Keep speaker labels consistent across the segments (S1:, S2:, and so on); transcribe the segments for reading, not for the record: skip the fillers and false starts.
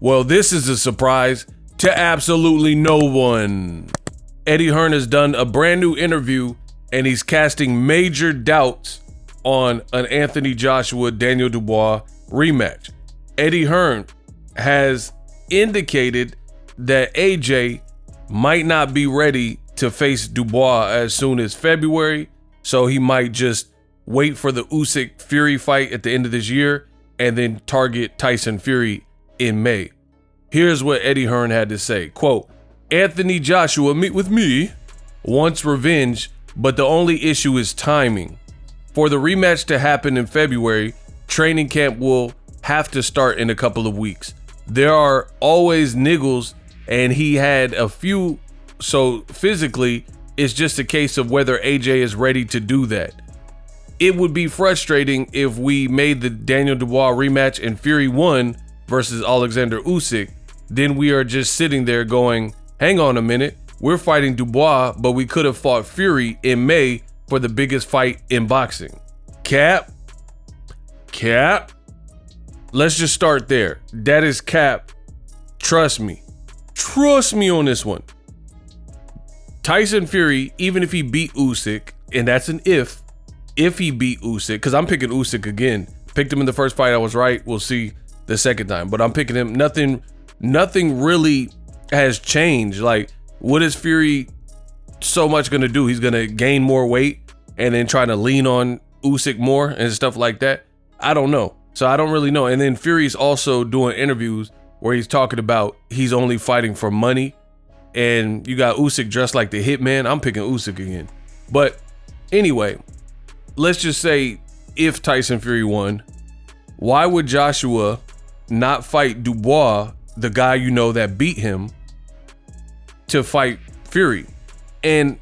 S1: Well, this is a surprise to absolutely no one. Eddie Hearn has done a brand new interview and he's casting major doubts on an Anthony Joshua-Daniel Dubois rematch. Eddie Hearn has indicated that AJ might not be ready to face Dubois as soon as February, so he might just wait for the Usyk Fury fight at the end of this year and then target Tyson Fury in May. Here's what Eddie Hearn had to say. Quote, Anthony Joshua, meet with me, wants revenge, but the only issue is timing. For the rematch to happen in February, training camp will have to start in a couple of weeks. There are always niggles, and he had a few, so physically, it's just a case of whether AJ is ready to do that. It would be frustrating if we made the Daniel Dubois rematch and Fury won versus Alexander Usyk. Then we are just sitting there going, hang on a minute, we're fighting Dubois, but we could have fought Fury in May for the biggest fight in boxing. Cap. Let's just start there. That is cap. Trust me on this one. Tyson Fury, even if he beat Usyk, and that's an if he beat Usyk, because I'm picking Usyk again. Picked him in the first fight, I was right. We'll see the second time, but I'm picking him. Nothing really has changed. Like, what is Fury so much gonna do? He's gonna gain more weight and then try to lean on Usyk more and stuff like that. I don't know. So I don't really know. And then Fury's also doing interviews where he's talking about he's only fighting for money. And you got Usyk dressed like the hitman. I'm picking Usyk again. But anyway, let's just say if Tyson Fury won, why would Joshua not fight Dubois, the guy you know that beat him, to fight Fury? And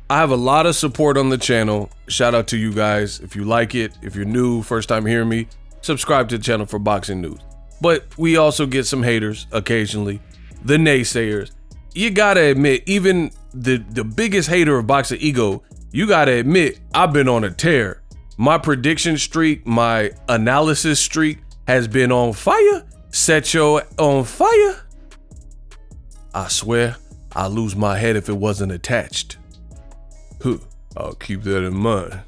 S1: I have a lot of support on the channel. Shout out to you guys. If you like it, if you're new, first time hearing me, subscribe to the channel for boxing news. But we also get some haters occasionally, the naysayers. You gotta admit, even the biggest hater of Boxingego, you gotta admit, I've been on a tear. My prediction streak, my analysis streak has been on fire. Set your on fire. I swear, I'd lose my head if it wasn't attached. I'll keep that in mind.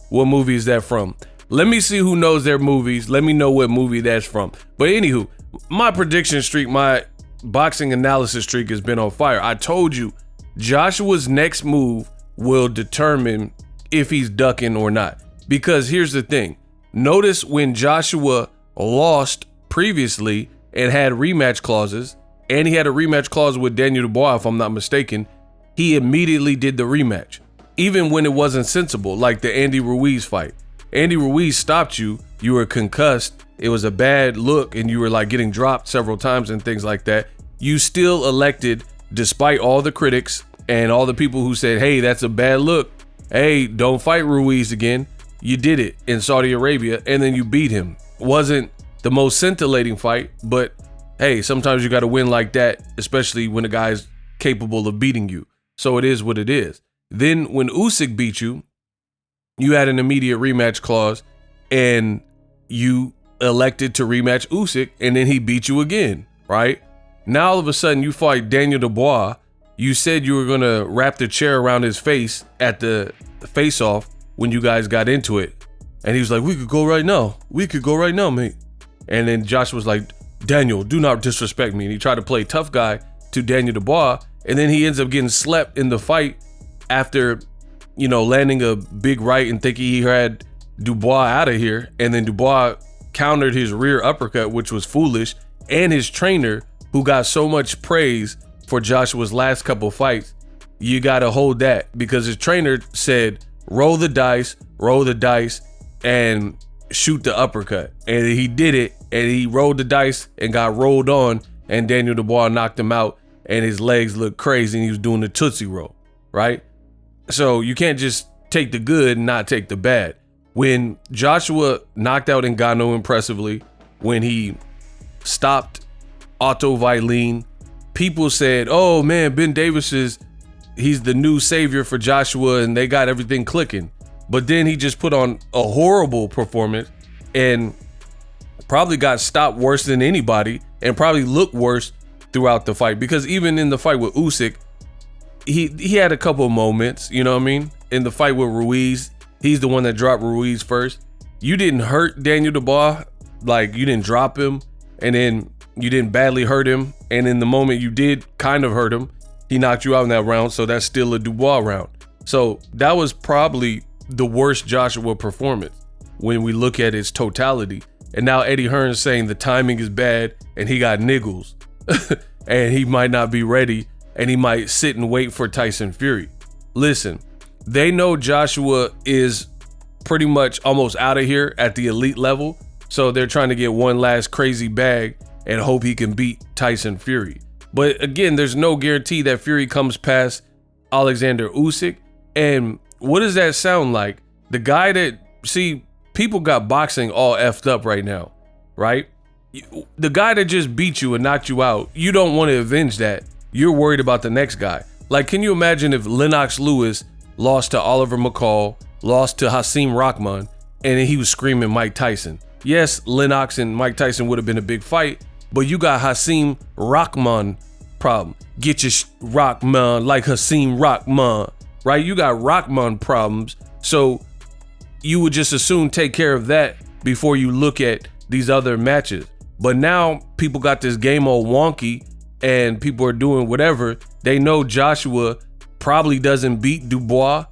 S1: What movie is that from? Let me see who knows their movies. Let me know what movie that's from. But anywho, my prediction streak, my boxing analysis streak has been on fire. I told you, Joshua's next move will determine if he's ducking or not. Because here's the thing. Notice when Joshua lost previously and had rematch clauses, and he had a rematch clause with Daniel Dubois, if I'm not mistaken, he immediately did the rematch, even when it wasn't sensible, like the Andy Ruiz fight. Andy Ruiz stopped you, you were concussed, it was a bad look, and you were like getting dropped several times and things like that. You still elected, despite all the critics and all the people who said, hey, that's a bad look, hey, don't fight Ruiz again. You did it in Saudi Arabia, and then you beat him. Wasn't the most scintillating fight, but hey, sometimes you got to win like that, especially when a guy's capable of beating you. So it is what it is. Then when Usyk beat you, you had an immediate rematch clause and you elected to rematch Usyk, and then he beat you again, right? Now all of a sudden you fight Daniel Dubois. You said you were going to wrap the chair around his face at the face-off when you guys got into it. And he was like, we could go right now. We could go right now, mate. And then Josh was like, Daniel, do not disrespect me. And he tried to play tough guy to Daniel Dubois. And then he ends up getting slept in the fight after, you know, landing a big right and thinking he had Dubois out of here. And then Dubois countered his rear uppercut, which was foolish. And his trainer, who got so much praise for Joshua's last couple fights, you got to hold that, because his trainer said, roll the dice, and shoot the uppercut. And he did it, and he rolled the dice and got rolled on, and Daniel Dubois knocked him out, and his legs looked crazy, and he was doing the Tootsie Roll, right? So you can't just take the good and not take the bad. When Joshua knocked out Ngannou impressively, when he stopped Otto Wallin, people said, oh man, Ben Davis he's the new savior for Joshua, and they got everything clicking. But then he just put on a horrible performance, and probably got stopped worse than anybody and probably looked worse throughout the fight, because even in the fight with Usyk, he had a couple of moments, you know what I mean? In the fight with Ruiz, he's the one that dropped Ruiz first. You didn't hurt Daniel Dubois, like you didn't drop him, and then you didn't badly hurt him, and in the moment you did kind of hurt him, he knocked you out in that round, so that's still a Dubois round. So that was probably the worst Joshua performance when we look at its totality. And now Eddie Hearn's saying the timing is bad and he got niggles and he might not be ready and he might sit and wait for Tyson Fury. Listen, they know Joshua is pretty much almost out of here at the elite level, so they're trying to get one last crazy bag and hope he can beat Tyson Fury. But again, there's no guarantee that Fury comes past Alexander Usyk. And what does that sound like? The guy that, see, people got boxing all effed up right now, right? The guy that just beat you and knocked you out, you don't want to avenge that. You're worried about the next guy. Like, can you imagine if Lennox Lewis lost to Oliver McCall, lost to Hasim Rahman, and then he was screaming Mike Tyson? Yes, Lennox and Mike Tyson would have been a big fight, but you got Hasim Rahman problem. Get your Rahman like Hasim Rahman, right? You got Rahman problems, so you would just as soon take care of that before you look at these other matches. But now people got this game all wonky and people are doing whatever. They know Joshua probably doesn't beat Dubois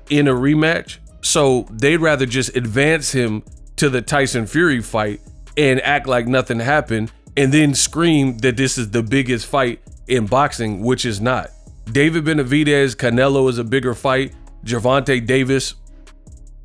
S1: in a rematch, so they'd rather just advance him to the Tyson Fury fight and act like nothing happened and then scream that this is the biggest fight in boxing, which is not. David Benavidez, Canelo is a bigger fight. Gervonta Davis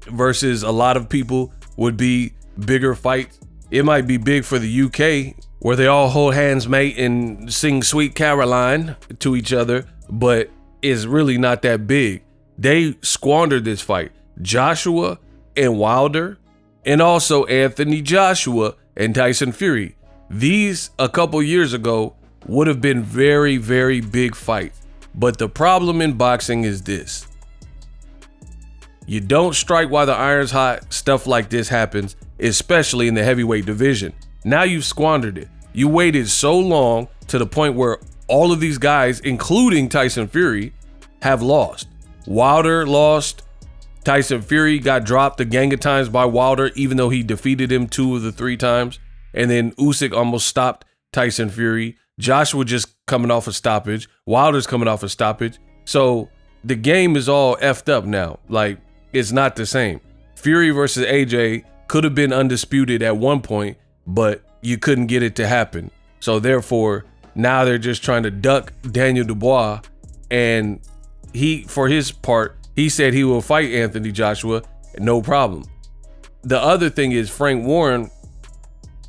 S1: versus a lot of people would be bigger fights. It might be big for the UK where they all hold hands, mate, and sing Sweet Caroline to each other, but it's really not that big. They squandered this fight. Joshua and Wilder, and also Anthony Joshua and Tyson Fury. These, a couple years ago, would have been very, very big fights. But the problem in boxing is this. You don't strike while the iron's hot. Stuff like this happens, especially in the heavyweight division. Now you've squandered it. You waited so long to the point where all of these guys, including Tyson Fury, have lost. Wilder lost. Tyson Fury got dropped a gang of times by Wilder, even though he defeated him 2 of the 3 times. And then Usyk almost stopped Tyson Fury. Joshua just coming off a stoppage. Wilder's coming off a stoppage. So the game is all effed up now. Like, it's not the same. Fury versus AJ could have been undisputed at one point, but you couldn't get it to happen. So therefore, now they're just trying to duck Daniel Dubois. And he, for his part, he said he will fight Anthony Joshua, no problem. The other thing is Frank Warren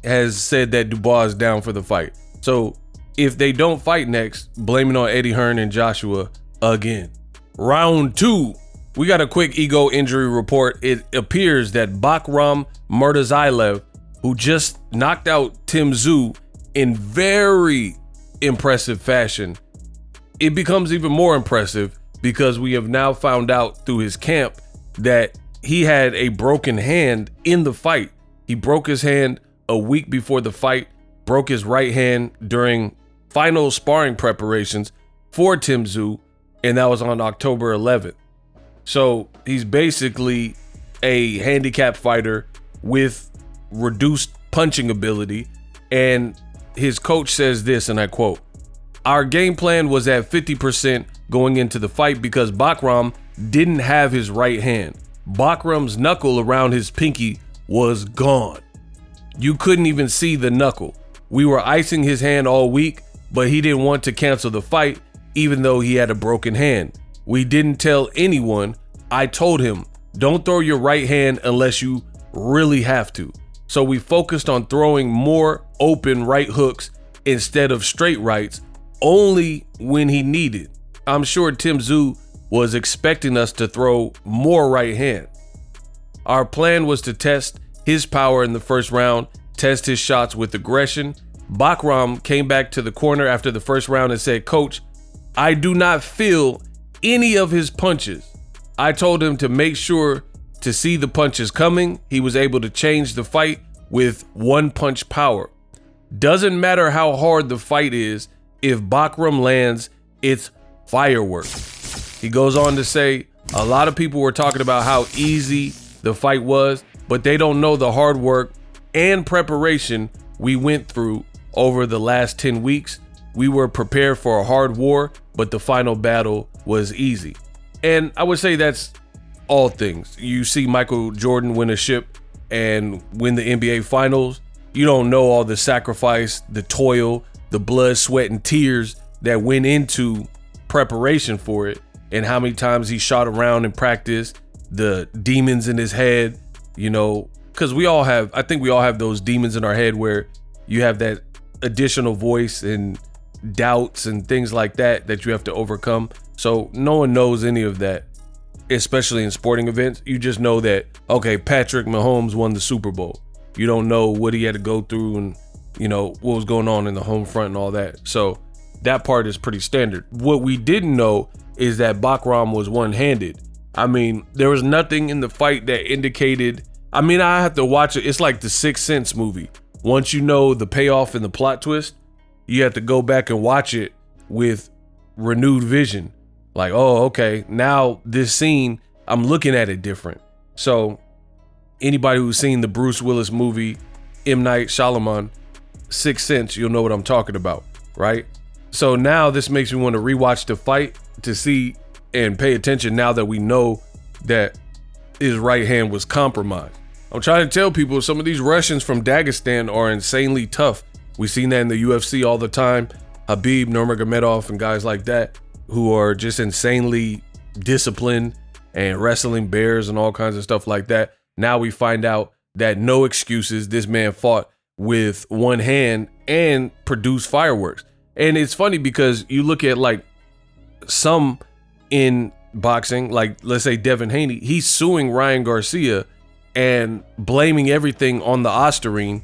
S1: has said that Dubois is down for the fight. So if they don't fight next, blame it on Eddie Hearn and Joshua again. Round 2. We got a quick ego injury report. It appears that Bakhram Murtazaliev, who just knocked out Tszyu in very impressive fashion, it becomes even more impressive because we have now found out through his camp that he had a broken hand in the fight. He broke his hand a week before the fight, broke his right hand during final sparring preparations for Tszyu, and that was on October 11th. So he's basically a handicapped fighter with reduced punching ability, and his coach says this, and I quote, "Our game plan was at 50% going into the fight because Bakhram didn't have his right hand. Bakhram's knuckle around his pinky was gone. You couldn't even see the knuckle. We were icing his hand all week, but he didn't want to cancel the fight even though he had a broken hand. We didn't tell anyone. I told him, don't throw your right hand unless you really have to. So we focused on throwing more open right hooks instead of straight rights, only when he needed. I'm sure Tszyu was expecting us to throw more right hands. Our plan was to test his power in the first round, test his shots with aggression. Bakhram came back to the corner after the first round and said, Coach, I do not feel any of his punches. I told him to make sure to see the punches coming. He was able to change the fight with one punch power. Doesn't matter how hard the fight is, if Bakhram lands, it's fireworks. He goes on to say, a lot of people were talking about how easy the fight was, but they don't know the hard work and preparation we went through over the last 10 weeks. We were prepared for a hard war, but the final battle was easy. And I would say that's all things. You see Michael Jordan win a ship and win the NBA finals. You don't know all the sacrifice, the toil, the blood, sweat, and tears that went into preparation for it, and how many times he shot around in practice, the demons in his head, you know, because I think we all have those demons in our head where you have that additional voice and doubts and things like that you have to overcome. So no one knows any of that, especially in sporting events. You just know that, okay, Patrick Mahomes won the Super Bowl. You don't know what he had to go through and, you know, what was going on in the home front and all that. So that part is pretty standard. What we didn't know is that Bakhram was one-handed. I mean, there was nothing in the fight that indicated, I mean, I have to watch it. It's like the Sixth Sense movie. Once you know the payoff and the plot twist, you have to go back and watch it with renewed vision. Like, oh, okay, now this scene, I'm looking at it different. So anybody who's seen the Bruce Willis movie, M. Night Shyamalan, Sixth Sense, you'll know what I'm talking about, right? So now this makes me want to rewatch the fight to see and pay attention now that we know that his right hand was compromised. I'm trying to tell people some of these Russians from Dagestan are insanely tough. We've seen that in the UFC all the time. Khabib, Nurmagomedov, and guys like that who are just insanely disciplined and wrestling bears and all kinds of stuff like that. Now we find out that no excuses. This man fought with one hand and produced fireworks. And it's funny because you look at like some in boxing, like let's say Devin Haney, he's suing Ryan Garcia and blaming everything on the Ostarine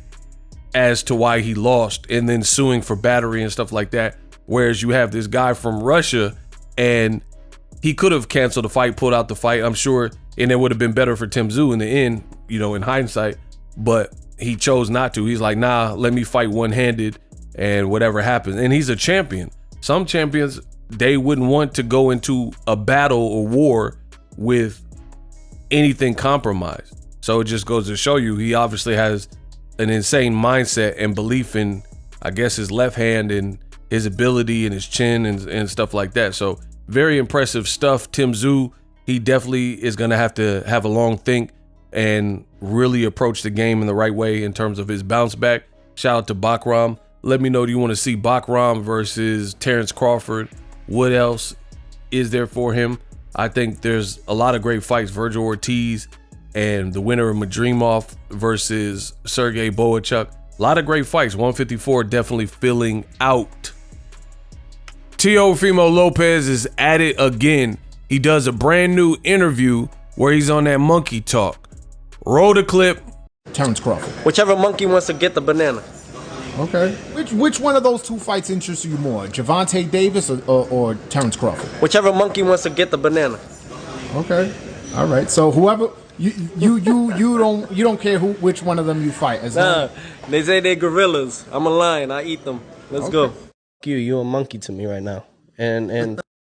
S1: as to why he lost, and then suing for battery and stuff like that. Whereas you have this guy from Russia, and he could have canceled the fight, pulled out the fight, I'm sure, and it would have been better for Tszyu in the end, you know, in hindsight, but he chose not to. He's like, nah, let me fight one-handed and whatever happens. And he's a champion. Some champions, they wouldn't want to go into a battle or war with anything compromised. So it just goes to show you, he obviously has an insane mindset and belief in, I guess, his left hand and his ability and his chin and stuff like that. So very impressive stuff. Tszyu, he definitely is going to have a long think and really approach the game in the right way in terms of his bounce back. Shout out to Bakhram. Let me know, do you want to see Bakhram versus Terence Crawford? What else is there for him? I think there's a lot of great fights. Virgil Ortiz and the winner of Madrimov versus Sergey Boachuk. A lot of great fights. 154 definitely filling out. Teofimo Lopez is at it again. He does a brand new interview where he's on that monkey talk. Roll the clip.
S2: Terence Crawford.
S3: Whichever monkey wants to get the banana.
S2: Okay. Which one of those two fights interests you more, Gervonta Davis or Terence Crawford?
S3: Whichever monkey wants to get the banana.
S2: Okay. All right. So whoever you don't care which one of them you fight.
S3: They say they're gorillas. I'm a lion. I eat them. Let's go. You're a monkey to me right now, and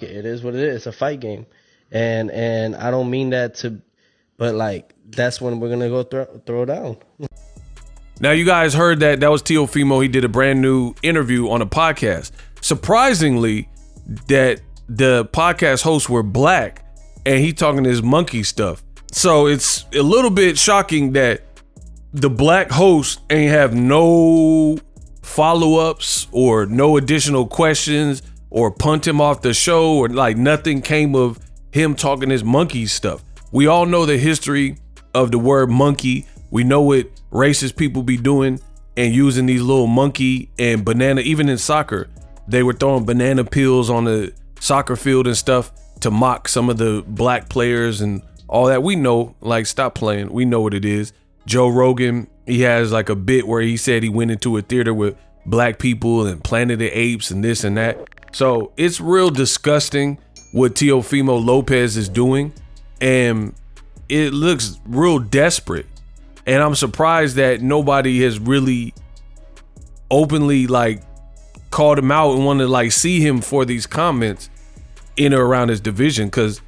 S3: it is what it is. It's a fight game, and I don't mean that to, but like that's when we're gonna go throw down.
S1: Now, you guys heard that was Teofimo. He did a brand new interview on a podcast. Surprisingly, that the podcast hosts were black and he talking his monkey stuff. So it's a little bit shocking that the black host ain't have no follow-ups or no additional questions or punt him off the show, or like nothing came of him talking his monkey stuff. We all know the history of the word monkey. We know what racist people be doing and using these little monkey and banana. Even in soccer, they were throwing banana peels on the soccer field and stuff to mock some of the black players and all that. We know, like, stop playing. We know what it is. Joe Rogan, he has like a bit where he said he went into a theater with black people and Planet of the Apes and this and that. So it's real disgusting what Teofimo Lopez is doing, and it looks real desperate. And I'm surprised that nobody has really openly like called him out and wanted to like see him for these comments in or around his division. Because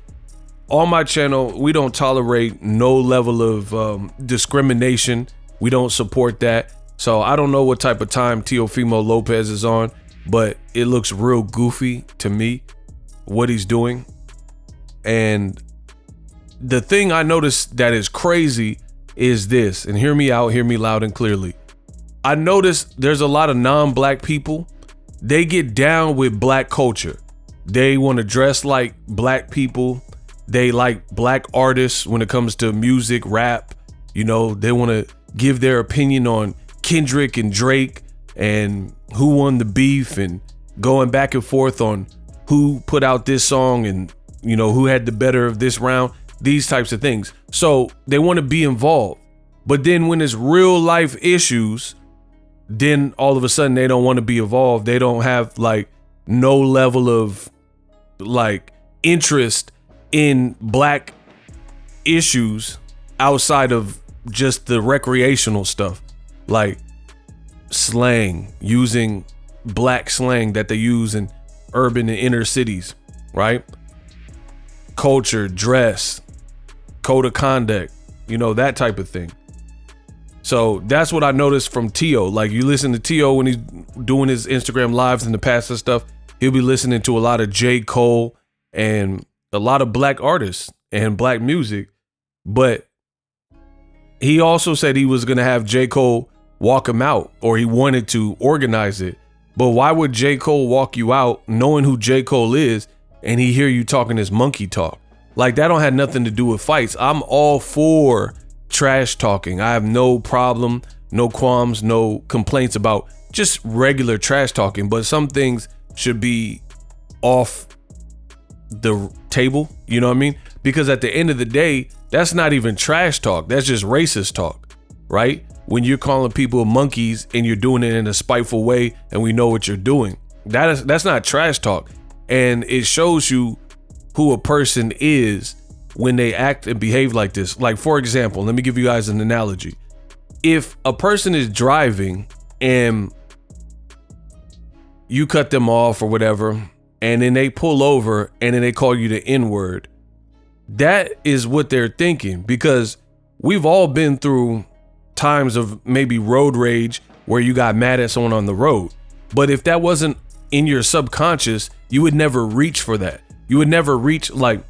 S1: on my channel, we don't tolerate no level of discrimination. We don't support that. So I don't know what type of time Teofimo Lopez is on, but it looks real goofy to me what he's doing. And the thing I noticed that is crazy is this, and hear me out, hear me loud and clearly. I noticed there's a lot of non-black people. They get down with black culture. They want to dress like black people. They like black artists when it comes to music, rap. You know, they want to give their opinion on Kendrick and Drake and who won the beef and going back and forth on who put out this song and, you know, who had the better of this round, these types of things. So they want to be involved. But then when it's real life issues, then all of a sudden they don't want to be involved. They don't have like no level of like interest in black issues outside of just the recreational stuff, like slang, using black slang that they use in urban and inner cities, right? Culture, dress, code of conduct, you know, that type of thing. So that's what I noticed from Tio. Like, you listen to Tio when he's doing his Instagram lives in the past and stuff, he'll be listening to a lot of J. Cole and a lot of black artists and black music. But he also said he was going to have J. Cole walk him out, or he wanted to organize it. But why would J. Cole walk you out knowing who J. Cole is and he hear you talking this monkey talk? Like, that don't have nothing to do with fights. I'm all for trash talking. I have no problem, no qualms, no complaints about just regular trash talking. But some things should be off the table. You know what I mean? Because at the end of the day, that's not even trash talk. That's just racist talk, right? When you're calling people monkeys and you're doing it in a spiteful way and we know what you're doing. That's not trash talk. And it shows you who a person is when they act and behave like this. Like, for example, let me give you guys an analogy. If a person is driving and you cut them off or whatever, and then they pull over and then they call you the N-word, that is what they're thinking, because we've all been through times of maybe road rage where you got mad at someone on the road. But if that wasn't in your subconscious, you would never reach for that. You would never reach, like,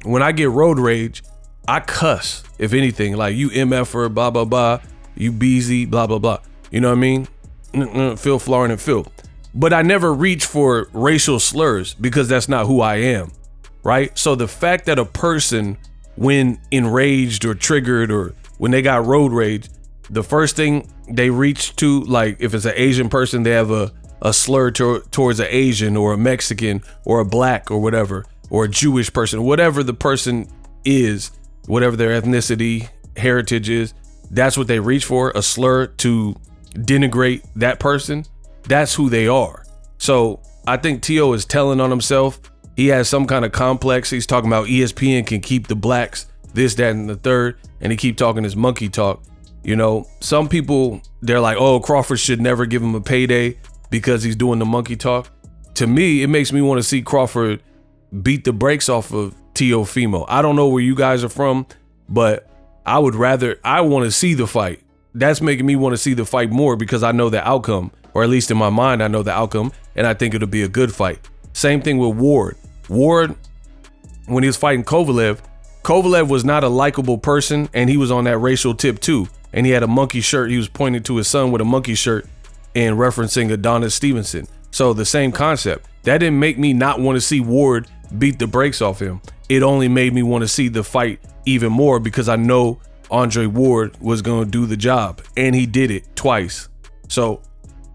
S1: when I get road rage, I cuss, if anything, like, you MFer, blah, blah, blah, you BZ, blah, blah, blah. You know what I mean? Phil, Florin, and Phil. But I never reach for racial slurs because that's not who I am, right? So the fact that a person, when enraged or triggered or when they got road rage, the first thing they reach to, like, if it's an Asian person, they have a slur towards an Asian or a Mexican or a black or whatever, or a Jewish person, whatever the person is, whatever their ethnicity, heritage is, that's what they reach for, a slur to denigrate that person. That's who they are. So I think Tio is telling on himself. He has some kind of complex. He's talking about ESPN can keep the blacks, this, that, and the third, and he keep talking his monkey talk. You know, some people, they're like, oh, Crawford should never give him a payday because he's doing the monkey talk. To me, it makes me want to see Crawford beat the brakes off of Teofimo. I don't know where you guys are from, but I want to see the fight. That's making me want to see the fight more because I know the outcome, or at least in my mind, I know the outcome, and I think it'll be a good fight. Same thing with Ward. Ward, when he was fighting Kovalev was not a likable person, and he was on that racial tip too. And he had a monkey shirt. He was pointing to his son with a monkey shirt and referencing Adonis Stevenson. So the same concept. That didn't make me not want to see Ward beat the brakes off him. It only made me want to see the fight even more because I know Andre Ward was going to do the job, and he did it twice. So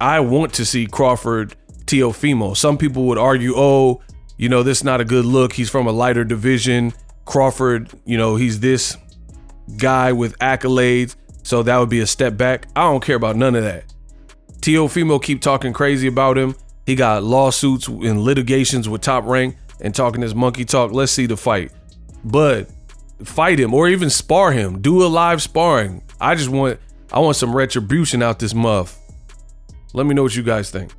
S1: I want to see Crawford Teofimo. Some people would argue, oh, you know, this is not a good look. He's from a lighter division. Crawford, you know, he's this guy with accolades, so that would be a step back. I don't care about none of that. Teofimo keep talking crazy about him. He got lawsuits and litigations with Top Rank and talking this monkey talk. Let's see the fight. But fight him or even spar him. Do a live sparring. I want some retribution out this muff. Let me know what you guys think.